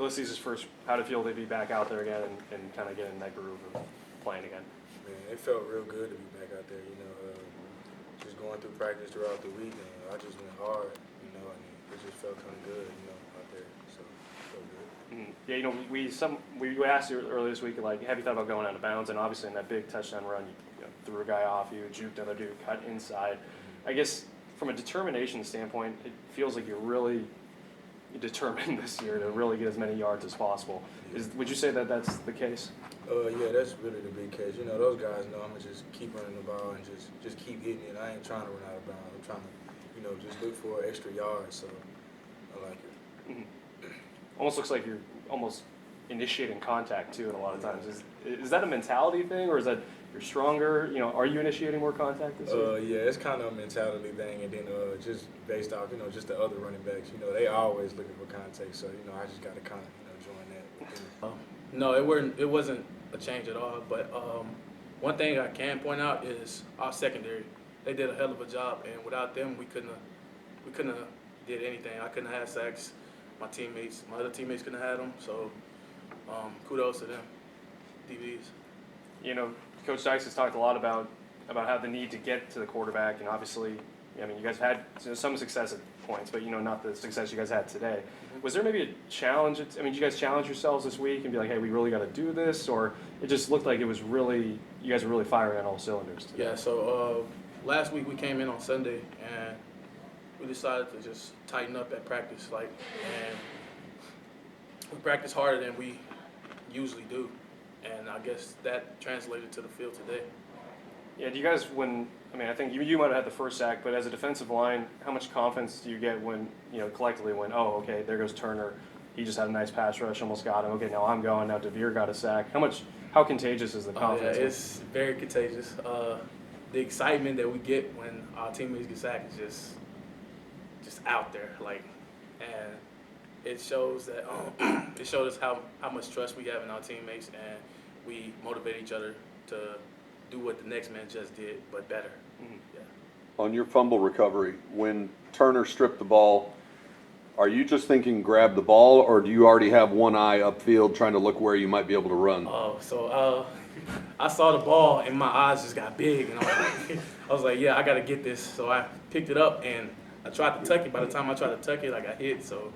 Ulysses' first, how did it feel to be back out there again and kind of get in that groove of playing again? Man, it felt real good to be back out there, just going through practice throughout the week, and I just went hard, and it just felt kind of good, out there, so it felt good. Mm-hmm. Yeah, we asked you earlier this week, like, have you thought about going out of bounds? And obviously in that big touchdown run, you threw a guy off you, juked another dude, cut inside. Mm-hmm. I guess from a determination standpoint, it feels like you're really determined this year to really get as many yards as possible. Yeah. Would you say that that's the case? Yeah, that's really the big case. Those guys know I'm gonna just keep running the ball and just keep hitting it. I ain't trying to run out of bounds. I'm trying to, just look for extra yards. So I like it. Mm-hmm. Almost looks like you're almost initiating contact too, and a lot of times. Is that a mentality thing, or is that you're stronger? Are you initiating more contact this year? Yeah, it's kind of a mentality thing, and then just based off, just the other running backs. They always looking for contact. So I just got to kind of, join that. No, it wasn't a change at all. But one thing I can point out is our secondary. They did a hell of a job, and without them, we couldn't have did anything. I couldn't have had sacks. My other teammates couldn't have had them. So kudos to them, DBs. Coach Dykes has talked a lot about how the need to get to the quarterback, and obviously, you guys had some success at points, but not the success you guys had today. Mm-hmm. Was there maybe a challenge? Did you guys challenge yourselves this week and be like, hey, we really got to do this, or it just looked like it was really, you guys were really firing on all cylinders today? Yeah. So last week we came in on Sunday and we decided to just tighten up at practice, and we practiced harder than we usually do, and I guess that translated to the field today. Yeah, do you guys, I think you might have had the first sack, but as a defensive line, how much confidence do you get when, collectively when, oh, okay, there goes Turner, he just had a nice pass rush, almost got him, okay, now I'm going, now DeVere got a sack. How contagious is the confidence? Yeah, it's very contagious. The excitement that we get when our teammates get sacked is just out there, and it shows that it shows us how much trust we have in our teammates, and we motivate each other to do what the next man just did, but better. Mm-hmm. Yeah. On your fumble recovery, when Turner stripped the ball, are you just thinking grab the ball, or do you already have one eye upfield trying to look where you might be able to run? So I saw the ball and my eyes just got big, and I was like, yeah, I got to get this. So I picked it up and I tried to tuck it. By the time I tried to tuck it, I got hit. So.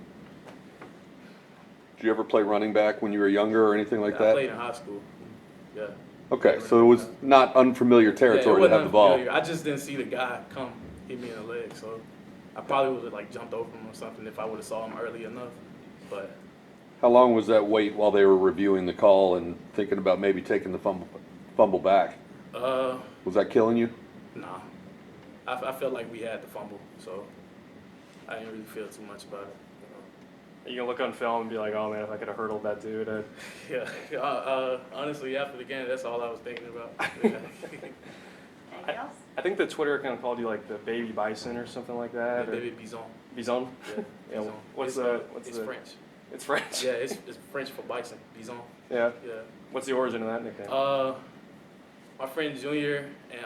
Did you ever play running back when you were younger or anything like I that? played in high school. Yeah. Okay, so it was not unfamiliar territory to have the ball. I just didn't see the guy come hit me in the leg, so I probably would have jumped over him or something if I would have saw him early enough. But How long was that wait while they were reviewing the call and thinking about maybe taking the fumble back? Was that killing you? Nah. I felt like we had the fumble, so I didn't really feel too much about it. You can look on film and be like, oh man, if I could have hurdled that dude. Yeah. Honestly, after the game, that's all I was thinking about. Yeah. Anything else? I think the Twitter account called you like the baby bison or something like that. Baby Bison. Bison? Yeah. Yeah. Bison. What's It's the French. It's French. Yeah, it's French for bison. Bison. Yeah. Yeah. What's the origin of that nickname? My friend Junior and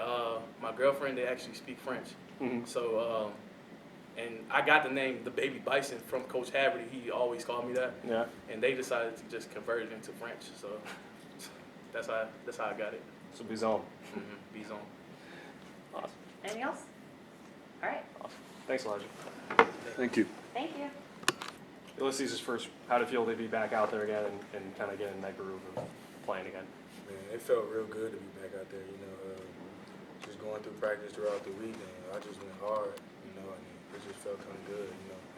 my girlfriend, they actually speak French. Mm-hmm. So, and I got the name the Baby Bison from Coach Haverty. He always called me that. Yeah. And they decided to just convert it into French. So that's how I got it. So Bison. Mm-hmm. Bison. Awesome. Anything else? All right. Awesome. Thanks, Elijah. Thank you. Thank you. Ulysses' first, how did it feel to be back out there again and kind of get in that groove of playing again? Man, it felt real good to be back out there, just going through practice throughout the week, and I just went hard, and it just felt kind of good,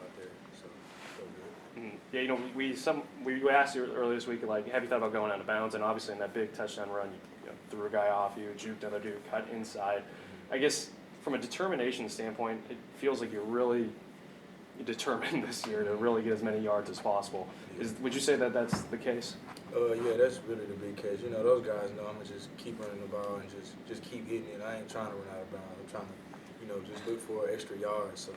out there, so it felt good. Mm-hmm. Yeah, we asked you earlier this week, like, have you thought about going out of bounds? And obviously in that big touchdown run, you threw a guy off you, juked another dude, cut inside. I guess from a determination standpoint, it feels like you're really determined this year to really get as many yards as possible. Would you say that that's the case? Yeah, that's really the big case. Those guys know I'm gonna just keep running the ball and just keep hitting it. I ain't trying to run out of bounds. I'm trying to, just look for extra yards. So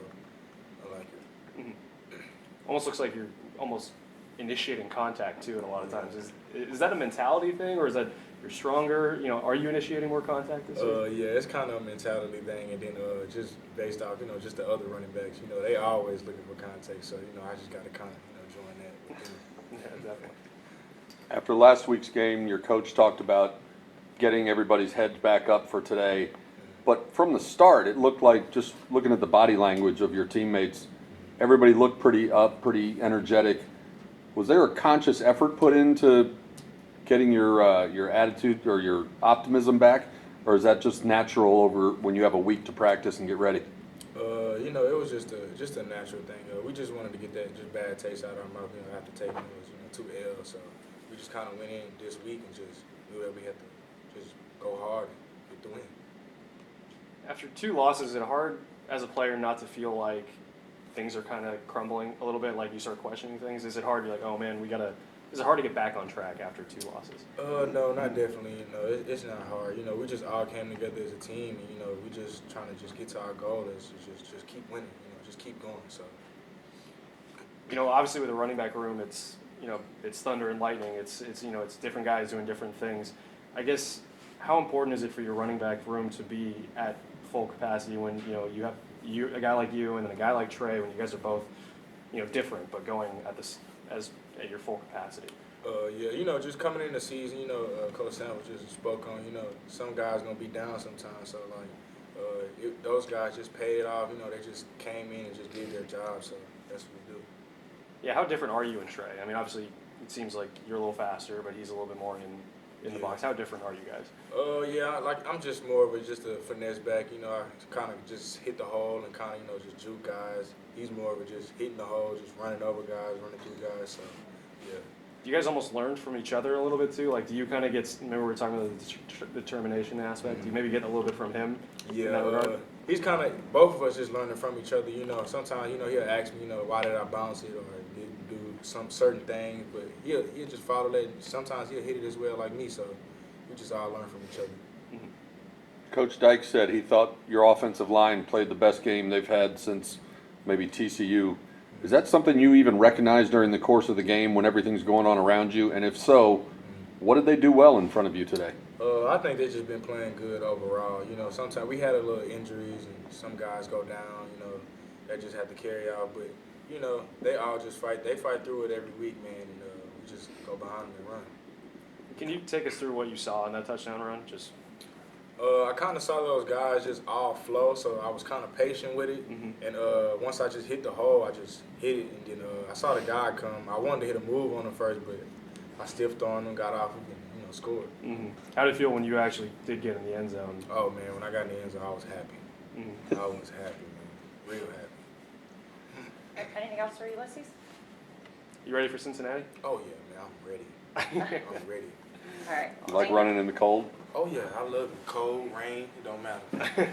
I like it. Mm-hmm. Almost looks like you're almost initiating contact too, and a lot of times. Is that a mentality thing, or is that you're stronger? Are you initiating more contact this year? Yeah, it's kind of a mentality thing, and then just based off, just the other running backs. They always looking for contact. So I just got to kind of, join that. Yeah, definitely. After last week's game, your coach talked about getting everybody's heads back up for today. But from the start, it looked like, just looking at the body language of your teammates, everybody looked pretty up, pretty energetic. Was there a conscious effort put into getting your attitude or your optimism back? Or is that just natural over when you have a week to practice and get ready? You know, it was just a natural thing. We just wanted to get that just bad taste out of our mouth, after taking those, 2 L's. So we just kind of went in this week and just knew that we had to just go hard and get the win. After 2 losses, is it hard as a player not to feel like things are kind of crumbling a little bit, like you start questioning things? Is it hard? You're like, oh man, is it hard to get back on track after 2 losses? No, not definitely. It's not hard. We just all came together as a team, and we just trying to just get to our goal is just keep winning. Just keep going. So. Obviously with the running back room, it's thunder and lightning. It's different guys doing different things. I guess how important is it for your running back room to be at full capacity when you have a guy like you and then a guy like Trey, when you guys are both different but going at your full capacity? Yeah, just coming in the season, Coach Sandwich just spoke on, some guys gonna be down sometimes. So those guys just paid it off. They just came in and just did their job. So that's what we do. Yeah, how different are you and Trey? I mean, obviously it seems like you're a little faster, but he's a little bit more in the box. How different are you guys? I'm just more of just a finesse back. I kind of just hit the hole and kind of just juke guys. He's more of just hitting the hole, just running over guys, running through guys. So yeah. You guys almost learned from each other a little bit too. Like, do you kind of remember we were talking about the determination aspect? Do you maybe get a little bit from him? In that regard? He's kind of, both of us just learning from each other. Sometimes he'll ask me, why did I bounce it or did do some certain thing, but he'll just follow that. Sometimes he'll hit it as well like me. So we just all learn from each other. Mm-hmm. Coach Dyke said he thought your offensive line played the best game they've had since maybe TCU. Is that something you even recognize during the course of the game when everything's going on around you? And if so, what did they do well in front of you today? I think they've just been playing good overall. Sometimes we had a little injuries and some guys go down, that just have to carry out. But, they all just fight. They fight through it every week, man, and we just go behind them and run. Can you take us through what you saw in that touchdown run? I kind of saw those guys just all flow, so I was kind of patient with it. Mm-hmm. And once I just hit the hole, I just hit it. And then I saw the guy come. I wanted to hit a move on him first, but I stiffed on him, got off him, and scored. Mm-hmm. How did it feel when you actually did get in the end zone? Oh, man, when I got in the end zone, I was happy. Mm-hmm. I was happy, man. Real happy. Anything else for Ulysses? You ready for Cincinnati? Oh, yeah, man, I'm ready. I'm ready. All right. You like running in the cold? Oh, yeah, I love it. Cold, rain, it don't matter.